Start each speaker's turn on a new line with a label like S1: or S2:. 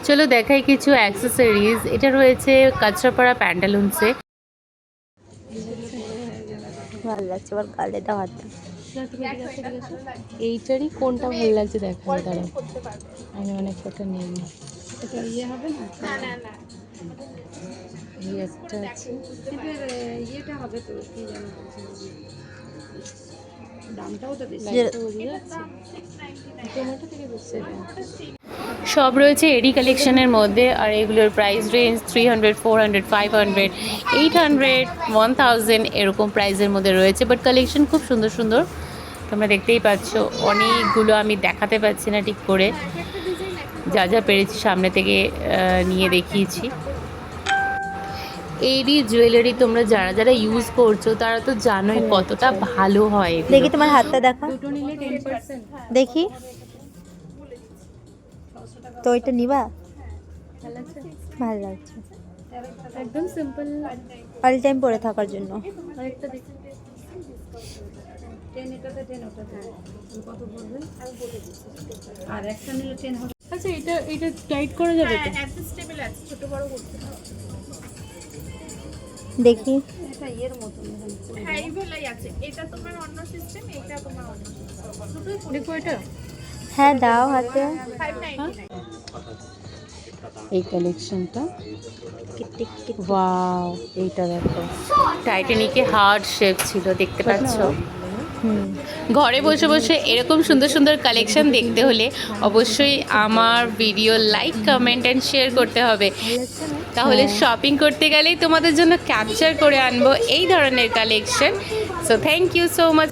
S1: চলো দেখাই কিছু অ্যাক্সেসরিজ। এটা রয়েছে কাঁচরাপাড়া প্যান্টালুন্সে।
S2: ভালো লাগছে, আবার গালে দাও হাতটা।
S1: এইটারই কোনটা ভালো লাগছে দেখা দাঁড়াও, আমি অনেক কটা নেই।
S3: এটা ইয়ে হবে না?
S1: এই একটা আছে,
S3: ইয়েটা হবে তো, কি জানো দামটাও তো বেশি।
S1: বোঝা যাচ্ছে টমেটো থেকে বুঝছে। সব রয়েছে এডি কালেকশনের মধ্যে, আর এগুলোর প্রাইস রেঞ্জ 300, 400, 500, 800, 1000 এরকম প্রাইসের মধ্যে রয়েছে। বাট কালেকশন খুব সুন্দর সুন্দর, তোমরা দেখতেই পাচ্ছ। অনেকগুলো আমি দেখাতে পারছি না ঠিক করে, যা যা পেরেছি সামনে থেকে নিয়ে দেখিয়েছি। এডি জুয়েলারি তোমরা যারা যারা ইউজ করছো তারা তো জানোই কতটা ভালো হয়।
S2: দেখি তোমার হাতটা দেখা,
S3: দুটো নিলে 10%।
S2: দেখি তো এটা নিবা?
S3: ভালো আছে,
S2: ভালো লাগছে,
S3: একদম সিম্পল।
S2: অল টাইম পরে থাকার জন্য।
S3: আরেকটা দেখি, 10 এটাতে 10 ওটাতে কত পড়বে? আমি বলে দিচ্ছি, আর একটা নিলে 10 হবে।
S1: আচ্ছা, এটা এটা টাইট করা যাবে তো?
S3: অ্যাডজাস্টেবল আছে, ছোট বড় করতে হবে।
S2: দেখি
S3: এটা এর মতন হ্যাঁ, এই ভালোই আছে। এটা তোমার অন্য সিস্টেম, এটা তোমার অন্য সিস্টেম। দুটোই
S1: দেখো এটা,
S2: হ্যাঁ দাও হাতে।
S3: 599।
S1: এই কালেকশনটা, ওয়াও, এইটা দেখো, টাইটানিকে হার্ট শেপ ছিল, দেখতে পাচ্ছ। ঘরে বসে বসে এরকম সুন্দর সুন্দর কালেকশন দেখতে হলে অবশ্যই আমার video like, comment and share করতে হবে। তাহলে শপিং করতে গেলেই তোমাদের জন্য ক্যাপচার করে আনবো এই ধরনের collection. So thank you so much.